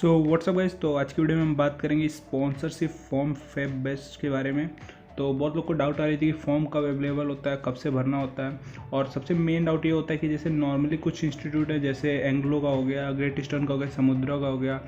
So what's up guys. तो आज की वीडियो में हम बात करेंगे स्पॉन्सरशिप फॉर्म फेब बैच के बारे में। तो बहुत लोग को डाउट आ रही थी कि फॉर्म कब अवेलेबल होता है, कब से भरना होता है। और सबसे मेन डाउट ये होता है कि जैसे नॉर्मली कुछ इंस्टीट्यूट है, जैसे एंग्लो का हो गया, ग्रेट ईस्टर्न का हो गया, समुद्रा का हो गया,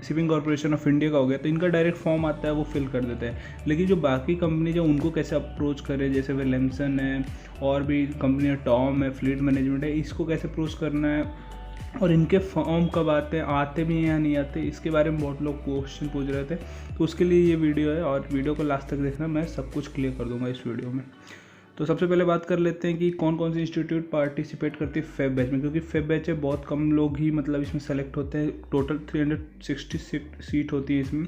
शिपिंग कॉर्पोरेशन ऑफ इंडिया का हो गया, तो इनका डायरेक्ट फॉर्म आता है, वो फिल कर देते हैं। लेकिन जो बाकी कंपनी है उनको कैसे अप्रोच करें, जैसे विलियमसन है और भी कंपनी है, टॉम है, फ्लीट मैनेजमेंट है, इसको कैसे अप्रोच करना है और इनके फॉर्म कब आते भी हैं या नहीं आते, इसके बारे में बहुत लोग क्वेश्चन पूछ रहे थे। तो उसके लिए ये वीडियो है और वीडियो को लास्ट तक देखना, मैं सब कुछ क्लियर कर दूंगा इस वीडियो में। तो सबसे पहले बात कर लेते हैं कि कौन कौन सी इंस्टीट्यूट पार्टिसिपेट करती है फेब बैच में, क्योंकि फेब बैच है बहुत कम लोग ही मतलब इसमें सेलेक्ट होते हैं। टोटल 360 सीट होती है इसमें।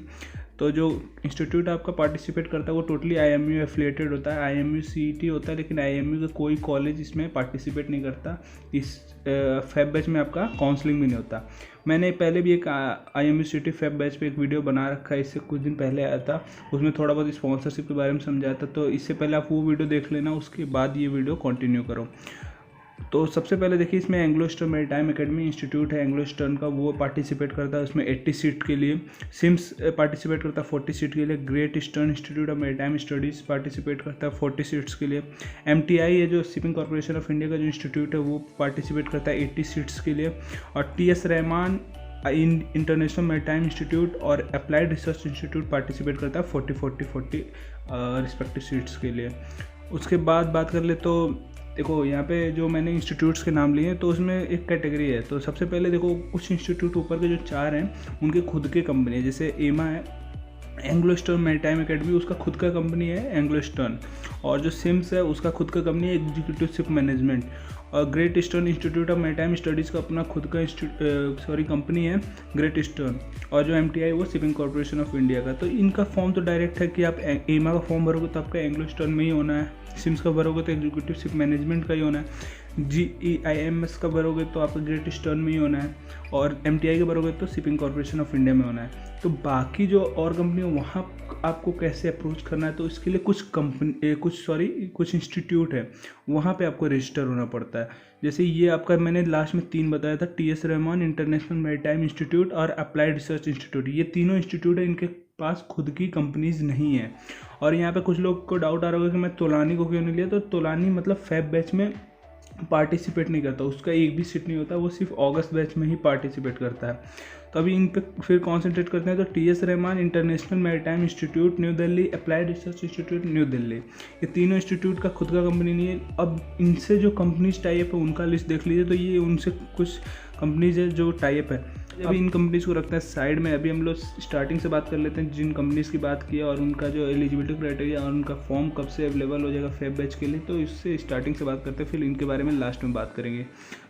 तो जो इंस्टीट्यूट आपका पार्टिसिपेट करता है वो टोटली IMU एफिलिएटेड होता है, IMU CET होता है, लेकिन IMU का कोई कॉलेज इसमें पार्टिसिपेट नहीं करता। इस फेब बैच में आपका काउंसलिंग भी नहीं होता। मैंने पहले भी एक IMU CET फेब बैच पे एक वीडियो बना रखा है, इससे कुछ दिन पहले आया था, उसमें थोड़ा बहुत स्पॉन्सरशिप के बारे में समझाया था। तो इससे पहले आप वो वीडियो देख लेना, उसके बाद ये वीडियो कंटिन्यू करो। तो सबसे पहले देखिए, इसमें Anglo eastern maritime academy institute है एंग्लो ईस्टर्न का, वो पार्टिसिपेट करता है उसमें 80 सीट के लिए। सिम्स पार्टिसिपेट करता है 40 सीट के लिए। Great eastern institute of maritime studies participate करता है 40 सीट्स के लिए। MTI है जो शिपिंग कॉर्पोरेशन ऑफ इंडिया का जो इंस्टीट्यूट है, वो पार्टिसिपेट करता है 80 सीट्स के लिए। और TS Rahman international maritime institute और अप्लाइड रिसर्च इंस्टीट्यूट पार्टिसिपेट करता है 40 रिस्पेक्टिव सीट्स के लिए। उसके बाद बात कर ले तो देखो, यहाँ पे जो मैंने इंस्टीट्यूट्स के नाम लिए हैं तो उसमें एक कैटेगरी है। तो सबसे पहले देखो, कुछ इंस्टीट्यूट ऊपर के जो 4 हैं उनके खुद के कंपनी है। जैसे एमा है, एंग्लो ईस्टर्न मैरीटाइम एकेडमी, उसका खुद का कंपनी है एंग्लो ईस्टर्न। और जो सिम्स है उसका खुद का कंपनी है एग्जीक्यूटिव शिप मैनेजमेंट। और great eastern institute of maritime studies का अपना खुद का कंपनी है ग्रेट ईस्टर्न। और जो MTI वो शिपिंग कॉर्पोरेशन ऑफ इंडिया का। तो इनका फॉर्म तो डायरेक्ट है कि आप एमा का फॉर्म भरोगे तो आपका एंग्लो ईस्टर्न में ही होना है, सिम्स का भरोगे तो एग्जीक्यूटिव शिप मैनेजमेंट का ही होना है, GEIMS का भरोगे तो आपका ग्रेट ईस्टर्न में ही होना है, और MTI का भरोगे तो शिपिंग कॉर्पोरेशन ऑफ इंडिया में होना है। तो बाकी जो और कंपनी है वहाँ आपको कैसे अप्रोच करना है, तो इसके लिए कुछ इंस्टीट्यूट है, वहाँ पे आपको रजिस्टर होना पड़ता है। जैसे ये आपका मैंने लास्ट में 3 बताया था, TS Rahman international maritime institute और अप्लाइड रिसर्च इंस्टीट्यूट, ये तीनों इंस्टीट्यूट है, इनके पास खुद की कंपनीज नहीं है। और यहाँ पे कुछ लोग को डाउट आ रहा होगा कि मैं तोलानी को क्यों नहीं लिया। तो तोलानी मतलब फेब बैच में पार्टिसिपेट नहीं करता, उसका एक भी सीट नहीं होता, वो सिर्फ अगस्त बैच में ही पार्टिसिपेट करता है। तो अभी इन पे फिर कॉन्सेंट्रेट करते हैं। तो TS Rahman international maritime institute new Delhi, applied research institute new Delhi, ये तीनों इंस्टीट्यूट का खुद का कंपनी नहीं है। अब इनसे जो कंपनीज टाइप है उनका लिस्ट देख लीजिए। तो ये उनसे कुछ कंपनीज है जो टाइप है। अभी इन कंपनीज को रखते हैं साइड में। अभी हम लोग स्टार्टिंग से बात कर लेते हैं, जिन कंपनीज की बात की और उनका जो एलिजिबिलिटी क्राइटेरिया और उनका फॉर्म कब से अवेलेबल हो जाएगा फेब बैच के लिए, तो इससे स्टार्टिंग से बात करते हैं, फिर इनके बारे में लास्ट में बात करेंगे।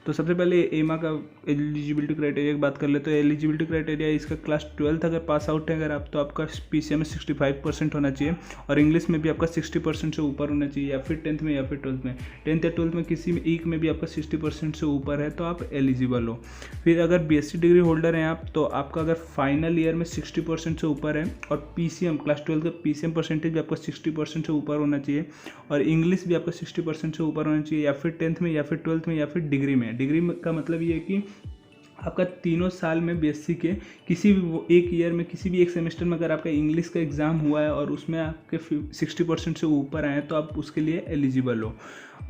तो सबसे पहले एमा का एलिजिबिलिटी क्राइटेरिया की बात कर ले। तो एलिजिबिलिटी क्राइटेरिया इसका क्लास 12 अगर पास आउट है अगर आप, तो आपका PCM में 65% होना चाहिए, और इंग्लिश में भी आपका 60% से ऊपर होना चाहिए, या फिर 10th में या फिर 12th में। 10th या 12th में किसी में एक में भी आपका 60% से ऊपर है तो आप एलिजिबल हो। फिर अगर BSc डिग्री होल्डर हैं आप, तो आपका अगर फाइनल ईयर में 60% से ऊपर है, और PCM क्लास 12 का PCM परसेंटेज भी आपका 60% से ऊपर होना चाहिए, और इंग्लिश भी आपका 60% से ऊपर होना चाहिए, या फिर 10th में या फिर 12th में या फिर डिग्री में। डिग्री का मतलब ये है कि आपका तीनों साल में BSc के किसी भी एक ईयर में, किसी भी एक सेमेस्टर में अगर आपका इंग्लिश का एग्ज़ाम हुआ है और उसमें आपके 60% से ऊपर आए तो आप उसके लिए एलिजिबल हो।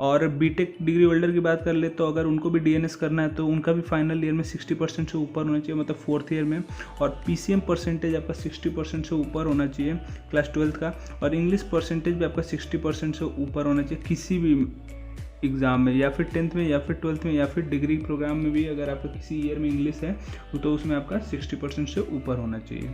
और बीटेक डिग्री होल्डर की बात कर ले तो अगर उनको भी DNS करना है तो उनका भी फाइनल ईयर में 60% से ऊपर होना चाहिए, मतलब 4th ईयर में। और PCM परसेंटेज आपका 60% से ऊपर होना चाहिए क्लास 12 का, और इंग्लिश परसेंटेज भी आपका 60% से ऊपर होना चाहिए किसी भी एग्ज़ाम में, या फिर 10th में या फिर 12th में या फिर डिग्री प्रोग्राम में भी अगर आपका किसी ईयर में इंग्लिश है तो उसमें आपका 60% से ऊपर होना चाहिए।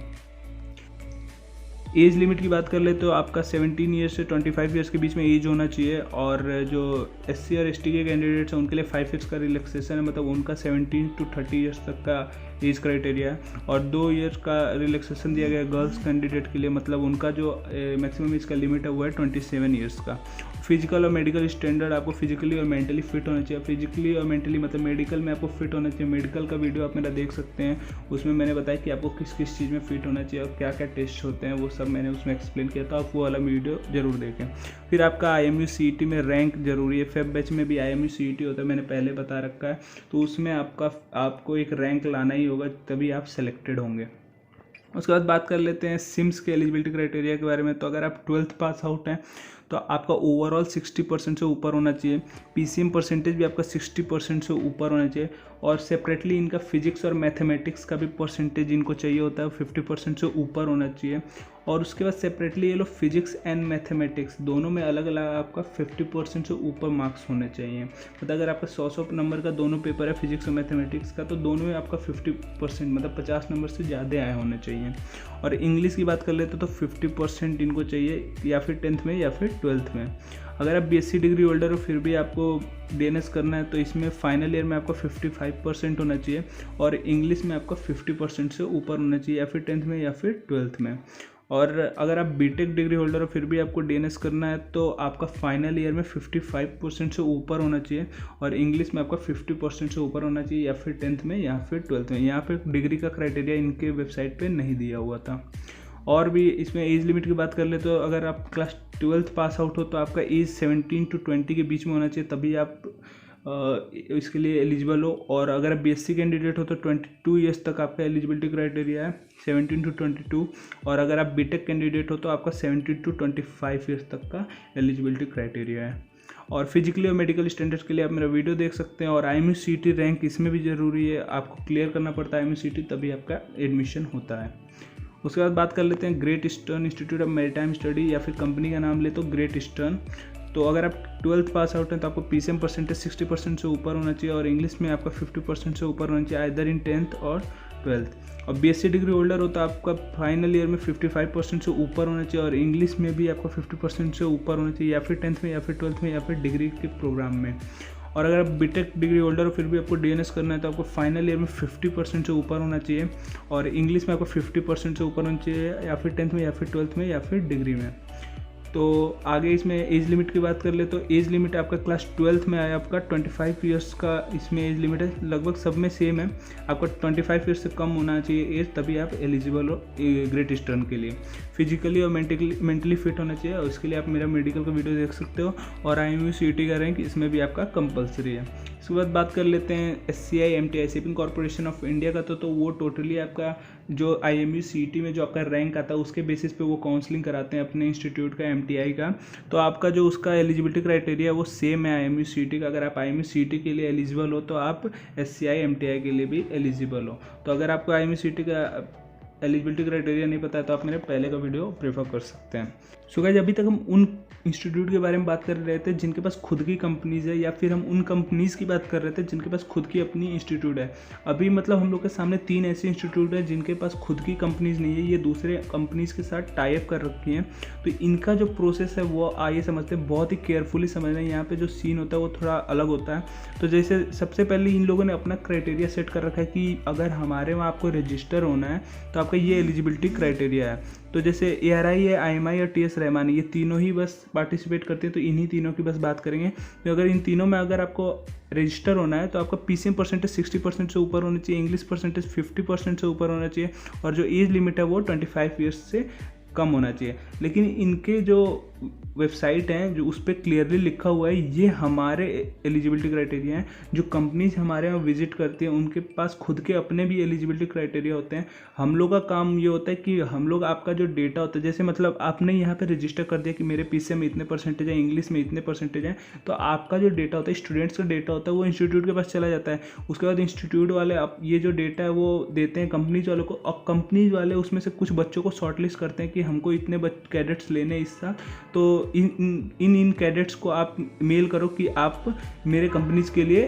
एज लिमिट की बात कर ले तो आपका 17 ईयर्स से 25 ईयर्स के बीच में एज होना चाहिए। और जो SC और ST के कैंडिडेट्स हैं उनके लिए 5 ईयर्स का रिलैक्सेशन है, मतलब उनका 17 to 30 ईयर्स तक का एज क्राइटेरिया है। और 2 ईयर्स का रिलैक्सेशन दिया गया गर्ल्स कैंडिडेट के लिए, मतलब उनका जो मैक्सिमम एज का लिमिट है वो है 27 ईयर्स का। फिजिकल और मेडिकल स्टैंडर्ड, आपको फिजिकली और मेंटली फिट होना चाहिए। फिजिकली और मेंटली मतलब मेडिकल में आपको फिट होना चाहिए। मेडिकल का वीडियो आप मेरा देख सकते हैं, उसमें मैंने बताया कि आपको किस किस चीज़ में फिट होना चाहिए और क्या क्या टेस्ट होते हैं, वो सब मैंने उसमें एक्सप्लेन किया था। आप वो वाला वीडियो जरूर देखें। फिर आपका IMU CET में रैंक जरूरी है। फेब बैच में भी IMU CET होता है, मैंने पहले बता रखा है। तो उसमें आपको एक रैंक लाना ही नहीं होगा तभी आप सेलेक्टेड होंगे। उसके बाद बात कर लेते हैं सिम्स के एलिजिबिलिटी क्राइटेरिया के बारे में। तो अगर आप 12th पास आउट हैं तो आपका ओवरऑल 60% से ऊपर होना चाहिए। PCM परसेंटेज भी आपका 60% से ऊपर होना चाहिए। और सेपरेटली इनका फिजिक्स और मैथमेटिक्स का भी परसेंटेज इनको चाहिए होता है, 50% से ऊपर होना चाहिए। और उसके बाद सेपरेटली ये लोग फिजिक्स एंड मैथमेटिक्स दोनों में अलग अलग आपका 50% से ऊपर मार्क्स होने चाहिए। मतलब अगर आपका 100 नंबर का दोनों पेपर है फिजिक्स और मैथमेटिक्स का, तो दोनों में आपका 50% मतलब 50 नंबर से ज़्यादा आए होने चाहिए। और इंग्लिश की बात कर लेते तो 50% इनको चाहिए, या फिर 10th में या फिर 12th में। अगर आप BSc डिग्री होल्डर हो फिर भी आपको DNS करना है तो इसमें फाइनल ईयर में आपका 55% होना चाहिए और इंग्लिश में आपका 50% से ऊपर होना चाहिए, या फिर 10th में या फिर 12th में। और अगर आप BTech डिग्री होल्डर हो फिर भी आपको DNS करना है तो आपका फाइनल ईयर में 55% से ऊपर होना चाहिए और इंग्लिश में आपका 50% से ऊपर होना चाहिए, या फिर 10th में या फिर 12th में। यहाँ पे डिग्री का क्राइटेरिया इनके वेबसाइट पे नहीं दिया हुआ था। और भी इसमें एज लिमिट की बात कर ले तो अगर आप क्लास 12th पास आउट हो तो आपका एज 17 to 20 के बीच में होना चाहिए, तभी आप इसके लिए एलिजिबल हो। और अगर आप BSc कैंडिडेट हो तो 22 ईयर्स तक आपका एलिजिबिलिटी क्राइटेरिया है, 17 to 22। और अगर आप BTech कैंडिडेट हो तो आपका 17 to 25 ईयर्स तक का एलिजिबिलिटी क्राइटेरिया है। और फिजिकली और मेडिकल स्टैंडर्ड्स के लिए आप मेरा वीडियो देख सकते हैं। और IMUCET रैंक इसमें भी ज़रूरी है, आपको क्लियर करना पड़ता है IMUCET, तभी आपका एडमिशन होता है। उसके बाद बात कर लेते हैं great eastern institute of maritime study, या फिर कंपनी का नाम ले तो ग्रेट ईस्टर्न। तो अगर आप 12th पास आउट हैं तो आपको PCM परसेंटेज 60% से ऊपर होना चाहिए और इंग्लिश में आपका 50% से ऊपर होना चाहिए, आइदर इन 10th और 12th। और BSc डिग्री होल्डर हो तो आपका फाइनल ईयर में 55% से ऊपर होना चाहिए और इंग्लिश में भी आपका 50% से ऊपर होना चाहिए, या फिर 10th में या फिर 12th में या फिर डिग्री के प्रोग्राम में। और अगर आप BTech डिग्री होल्डर हो फिर भी आपको DNS करना है तो आपको फाइनल ईयर में 50% से ऊपर होना चाहिए और इंग्लिश में आपको 50% से ऊपर होना चाहिए, या फिर 10th में या फिर 12th में या फिर डिग्री में। तो आगे इसमें एज लिमिट की बात कर ले तो एज लिमिट आपका क्लास 12th में आया आपका 25 ईयर्स का इसमें एज लिमिट है, लगभग सब में सेम है। आपका 25 ईयर्स से कम होना चाहिए एज, तभी आप एलिजिबल हो ग्रेट ईस्टर्न के लिए। फिजिकली और मेंटली फिट होना चाहिए और इसके लिए आप मेरा मेडिकल का वीडियो देख सकते हो। और IMUCET का रैंक इसमें भी आपका कंपलसरी है। उसके बाद बात कर लेते हैं SCI MTI shipping corporation of India का। तो वो टोटली आपका जो IMUCET में जो आपका रैंक आता है उसके बेसिस पे वो काउंसलिंग कराते हैं अपने इंस्टीट्यूट का MTI का। तो आपका जो उसका एलिजिबिलिटी क्राइटेरिया वो सेम है IMUCET का। अगर आप IMUCET के लिए एलिजिबल हो तो आप SCI MTI के लिए भी एलिजिबल हो। तो अगर आपको IMUCET का एलिजिबिलिटी क्राइटेरिया नहीं पता है तो आप मेरे पहले का वीडियो प्रेफर कर सकते हैं। सो गाइस, अभी तक हम उन इंस्टीट्यूट के बारे में बात कर रहे थे जिनके पास खुद की कंपनीज़ है, या फिर हम उन कंपनीज़ की बात कर रहे थे जिनके पास खुद की अपनी इंस्टीट्यूट है। अभी मतलब हम लोग के सामने 3 ऐसे इंस्टीट्यूट है जिनके पास खुद की कंपनीज़ नहीं है, ये दूसरे कंपनीज़ के साथ टाई अप कर रखी हैं। तो इनका जो प्रोसेस है वो आइए समझते हैं, बहुत ही केयरफुली समझना है। यहाँ पे जो सीन होता है वो थोड़ा अलग होता है। तो जैसे सबसे पहले इन लोगों ने अपना क्राइटेरिया सेट कर रखा है कि अगर हमारे वहाँ आपको रजिस्टर होना है तो आपका ये एलिजिबिलिटी क्राइटेरिया है। तो जैसे ARI है, IMI और TS रहमान, ये तीनों ही बस पार्टिसिपेट करते हैं, तो इन्हीं तीनों की बस बात करेंगे। तो अगर इन तीनों में अगर आपको रजिस्टर होना है तो आपका PCM परसेंटेज 60% से ऊपर होना चाहिए, इंग्लिश परसेंटेज 50% से ऊपर होना चाहिए और जो एज लिमिट है वो 25 ईयर्स से कम होना चाहिए। लेकिन इनके जो वेबसाइट हैं जो उस पर क्लियरली लिखा हुआ है ये हमारे एलिजिबिलिटी क्राइटेरिया हैं। जो कंपनीज हमारे यहाँ विजिट करती हैं उनके पास खुद के अपने भी एलिजिबिलिटी क्राइटेरिया होते हैं। हम लोग का काम ये होता है कि हम लोग आपका जो डेटा होता है, जैसे मतलब आपने यहाँ पे रजिस्टर कर दिया कि मेरे PCM में इतने परसेंटेज है, इंग्लिश में इतने परसेंटेज हैं, तो आपका जो डेटा होता है, स्टूडेंट्स का डेटा होता है, वो इंस्टीट्यूट के पास चला जाता है। उसके बाद इंस्टीट्यूट वाले आप ये जो डेटा है वो देते हैं कंपनीज वालों को, और कंपनीज वाले उसमें से कुछ बच्चों को शॉर्टलिस्ट करते हैं कि हमको इतने कैडेट्स लेने इस साल, तो इन कैडेट्स को आप मेल करो कि आप मेरे कंपनीज के लिए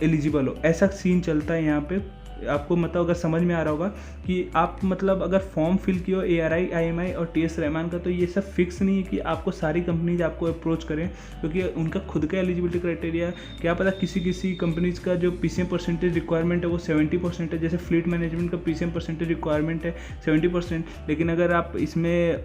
एलिजिबल हो। ऐसा सीन चलता है यहाँ पे। आपको मतलब अगर समझ में आ रहा होगा कि आप मतलब अगर फॉर्म फिल किया ARI, IMI और TS रहमान का, तो ये सब फिक्स नहीं है कि आपको सारी कंपनीज आपको अप्रोच करें, क्योंकि उनका खुद का एलिजिबिलिटी क्राइटेरिया है। क्या पता किसी कंपनीज का जो PCM परसेंटेज रिक्वायरमेंट है वो 70% है। जैसे फ्लीट मैनेजमेंट का PCM परसेंटेज रिक्वायरमेंट है 70%, लेकिन अगर आप इसमें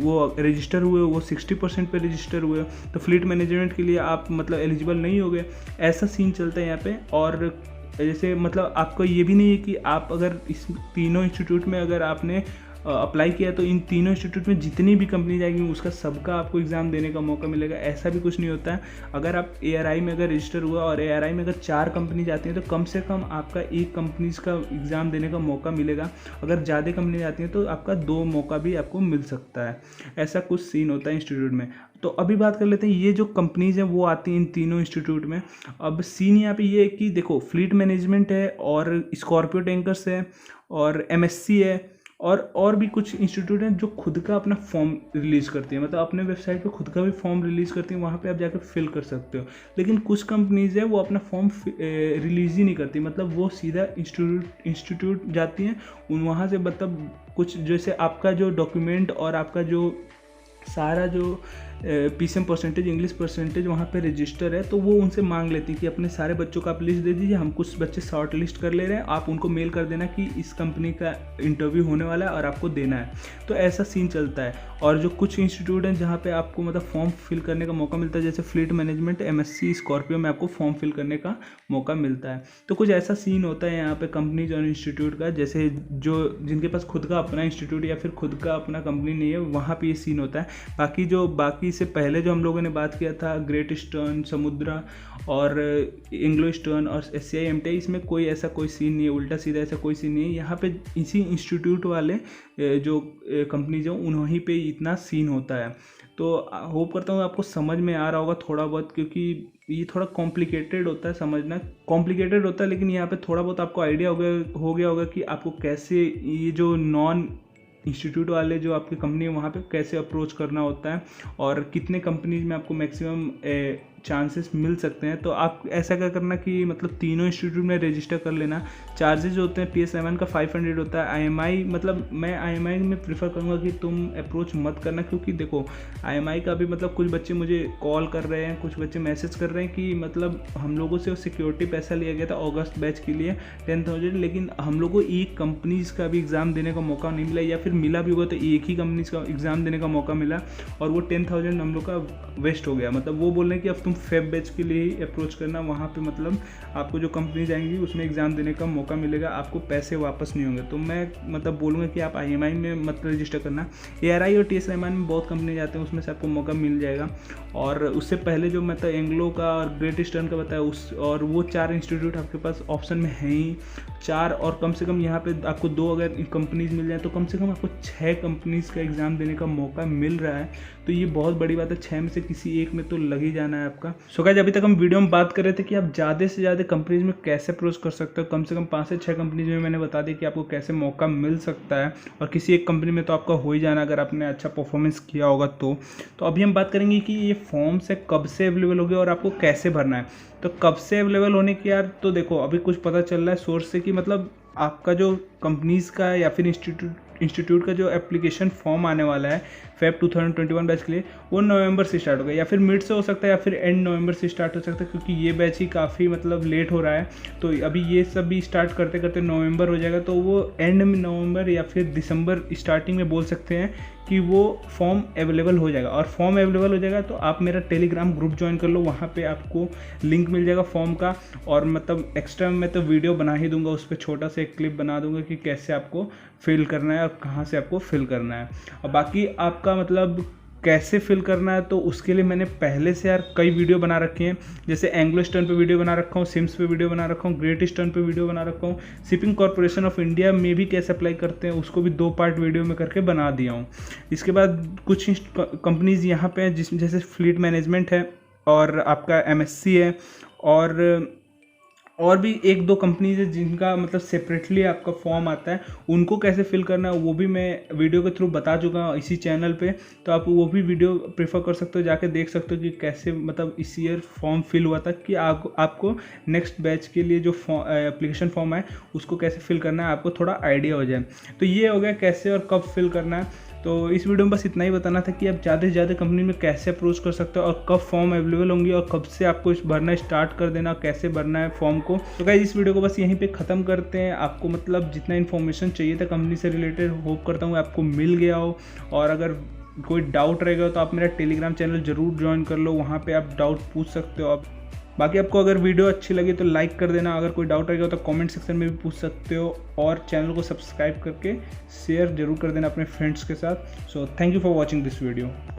वो रजिस्टर हुए वो 60% पे रजिस्टर हुए तो फ्लीट मैनेजमेंट के लिए आप मतलब एलिजिबल नहीं हो गए। ऐसा सीन चलता है यहाँ पे। और जैसे मतलब आपको ये भी नहीं है कि आप अगर इस तीनों इंस्टीट्यूट में अगर आपने अप्लाई किया तो इन तीनों इंस्टीट्यूट में जितनी भी कंपनी जाएगी उसका सबका आपको एग्ज़ाम देने का मौका मिलेगा। ऐसा भी कुछ नहीं होता है। अगर आप ARI में अगर रजिस्टर हुआ और ARI में अगर 4 कंपनी जाती हैं तो कम से कम आपका एक कंपनीज का एग्ज़ाम देने का मौका मिलेगा। अगर ज़्यादा कंपनी जाती हैं तो आपका 2 मौका भी आपको मिल सकता है। ऐसा कुछ सीन होता है इंस्टीट्यूट में। तो अभी बात कर लेते हैं ये जो कंपनीज़ हैं वो आती हैं इन तीनों इंस्टीट्यूट में। अब सीन यहाँ पे ये है कि देखो फ्लीट मैनेजमेंट है और स्कॉर्पियो टैंकर्स है और MSC है और भी कुछ इंस्टीट्यूट हैं जो खुद का अपना फॉर्म रिलीज़ करती हैं, मतलब अपने वेबसाइट पे खुद का भी फॉर्म रिलीज़ करती हैं, वहाँ पे आप जाकर फिल कर सकते हो। लेकिन कुछ कंपनीज़ है वो अपना फॉर्म रिलीज़ ही नहीं करती, मतलब वो सीधा इंस्टीट्यूट जाती हैं वहाँ से, मतलब कुछ जैसे आपका जो डॉक्यूमेंट और आपका जो सारा जो PCM परसेंटेज, इंग्लिश परसेंटेज वहाँ पे रजिस्टर है, तो वो उनसे मांग लेती हैं कि अपने सारे बच्चों का आप लिस्ट दे दीजिए, हम कुछ बच्चे शॉर्ट लिस्ट कर ले रहे हैं, आप उनको मेल कर देना कि इस कंपनी का इंटरव्यू होने वाला है और आपको देना है। तो ऐसा सीन चलता है। और जो कुछ इंस्टीट्यूट हैं जहाँ पे आपको मतलब फॉर्म फिल करने का मौका मिलता है, जैसे फ्लीट मैनेजमेंट, MSC, स्कॉर्पियो में आपको फॉर्म फिल करने का मौका मिलता है। तो कुछ ऐसा सीन होता है यहाँ पे कंपनीज और इंस्टीट्यूट का, जैसे जो जिनके पास खुद का अपना इंस्टीट्यूट या फिर खुद का अपना कंपनी नहीं है वहाँ पे ये सीन होता है। बाकी से पहले जो हम लोगों ने बात किया था ग्रेट ईस्टर्न, समुद्रा और एंग्लो ईस्टर्न और SCI MTI, इसमें कोई ऐसा कोई सीन नहीं है, उल्टा सीधा ऐसा कोई सीन नहीं है। यहाँ पे इसी इंस्टीट्यूट वाले जो कंपनीज हैं उन्हीं पे इतना सीन होता है। तो होप करता हूँ आपको समझ में आ रहा होगा थोड़ा बहुत, क्योंकि ये थोड़ा कॉम्प्लिकेटेड होता है, समझना कॉम्प्लिकेटेड होता है, लेकिन यहाँ पे थोड़ा बहुत आपको आइडिया हो गया होगा कि आपको कैसे ये जो नॉन इंस्टीट्यूट वाले जो आपकी कंपनी है वहाँ पे कैसे अप्रोच करना होता है और कितने कंपनीज में आपको मैक्सिमम चांसेस मिल सकते हैं। तो आप ऐसा क्या करना कि मतलब तीनों इंस्टीट्यूट में रजिस्टर कर लेना। चार्जेज होते हैं PS11 का 500 होता है। IMI मतलब मैं IMI में प्रीफर करूँगा कि तुम अप्रोच मत करना, क्योंकि देखो IMI का भी मतलब कुछ बच्चे मुझे कॉल कर रहे हैं, कुछ बच्चे मैसेज कर रहे हैं कि मतलब हम लोगों से सिक्योरिटी पैसा लिया गया था अगस्त बैच के लिए 10,000, लेकिन हम लोग को एक कंपनीज का भी एग्ज़ाम देने का मौका नहीं मिला, या फिर मिला भी हुआ तो एक ही कंपनीज का एग्ज़ाम देने का मौका मिला और वो 10,000 हम लोग का वेस्ट हो गया। मतलब वो बोल रहे हैं कि अब तुम फेब बैच के लिए ही अप्रोच करना, वहाँ पे मतलब आपको जो कंपनी जाएंगी उसमें एग्ज़ाम देने का मौका मिलेगा, आपको पैसे वापस नहीं होंगे। तो मैं मतलब बोलूँगा कि आप IMI में मत रजिस्टर करना। ARI और TS Rahman में बहुत कंपनी जाते हैं, उसमें से आपको मौका मिल जाएगा। और उससे पहले जो मतलब एंग्लो का और ग्रेट ईस्टर्न का बताया और वो 4 इंस्टीट्यूट आपके पास ऑप्शन में हैं ही 4, और कम से कम यहाँ पे आपको 2 अगर कंपनीज मिल जाए तो कम से कम आपको 6 कंपनीज का एग्ज़ाम देने का मौका मिल रहा है। तो ये बहुत बड़ी बात है, 6 में से किसी एक में तो लग ही जाना है आपका। सो गाइस, अभी तक हम वीडियो में बात कर रहे थे कि आप ज़्यादा से ज़्यादा कंपनीज में कैसे अप्रोच कर सकते हो। कम से कम 5 से 6 कंपनीज में मैंने बता दिया कि आपको कैसे मौका मिल सकता है, और किसी एक कंपनी में तो आपका हो ही जाना अगर आपने अच्छा परफॉर्मेंस किया होगा तो अभी हम बात करेंगे कि ये फॉर्म्स है कब से अवेलेबल होगी और आपको कैसे भरना है। तो कब से अवेलेबल होने की यार, तो देखो अभी कुछ पता चल रहा है सोर्स से कि मतलब आपका जो कंपनीज़ का या फिर इंस्टीट्यूट का जो एप्लीकेशन फॉर्म आने वाला है फेब 2021 बैच के लिए, वो नवंबर से स्टार्ट होगा, या फिर मिड से हो सकता है या फिर एंड नवंबर से स्टार्ट हो सकता है, क्योंकि ये बैच ही काफ़ी मतलब लेट हो रहा है। तो अभी ये सब भी स्टार्ट करते करते नवंबर हो जाएगा, तो वो एंड में नवंबर या फिर दिसंबर स्टार्टिंग में बोल सकते हैं कि वो फॉर्म अवेलेबल हो जाएगा। और फॉर्म अवेलेबल हो जाएगा तो आप मेरा टेलीग्राम ग्रुप ज्वाइन कर लो, वहाँ पे आपको लिंक मिल जाएगा फॉर्म का, और मतलब एक्स्ट्रा मैं तो वीडियो बना ही दूंगा, उस पर छोटा सा एक क्लिप बना दूंगा कि कैसे आपको फिल करना है और कहाँ से आपको फिल करना है। और बाकी आपका मतलब कैसे फिल करना है तो उसके लिए मैंने पहले से यार कई वीडियो बना रखे हैं, जैसे एंग्लो ईस्टर्न पे वीडियो बना रखा हूँ, सिम्स पे वीडियो बना रखा हूँ, ग्रेट ईस्टर्न पे वीडियो बना रखा हूँ, शिपिंग कॉर्पोरेशन ऑफ इंडिया में भी कैसे अप्लाई करते हैं उसको भी 2 पार्ट वीडियो में करके बना दिया हूँ। इसके बाद कुछ कंपनीज यहाँ पे हैं जिसमें जैसे फ्लीट मैनेजमेंट है और आपका MSC है, और भी 1-2 कंपनीज है जिनका मतलब सेपरेटली आपका फॉर्म आता है, उनको कैसे फिल करना है वो भी मैं वीडियो के थ्रू बता चुका हूँ इसी चैनल पे। तो आप वो भी वीडियो प्रेफर कर सकते हो, जाके देख सकते हो कि कैसे मतलब इस ईयर फॉर्म फिल हुआ था, कि आपको नेक्स्ट बैच के लिए जो एप्लीकेशन फॉर्म है उसको कैसे फिल करना है, आपको थोड़ा आइडिया हो जाए। तो ये हो गया कैसे और कब फिल करना है। तो इस वीडियो में बस इतना ही बताना था कि आप ज़्यादा से ज़्यादा कंपनी में कैसे अप्रोच कर सकते हो और कब फॉर्म अवेलेबल होंगी और कब से आपको इस भरना स्टार्ट कर देना, कैसे भरना है फॉर्म को। तो गाइस, इस वीडियो को बस यहीं पे ख़त्म करते हैं। आपको मतलब जितना इन्फॉर्मेशन चाहिए था कंपनी से रिलेटेड, होप करता हूँ आपको मिल गया हो। और अगर कोई डाउट रहेगा तो आप मेरा टेलीग्राम चैनल ज़रूर ज्वाइन कर लो, वहाँ पर आप डाउट पूछ सकते हो। बाकी आपको अगर वीडियो अच्छी लगी तो लाइक कर देना, अगर कोई डाउट रहेगा तो कमेंट सेक्शन में भी पूछ सकते हो, और चैनल को सब्सक्राइब करके शेयर जरूर कर देना अपने फ्रेंड्स के साथ। So thank you for watching this video.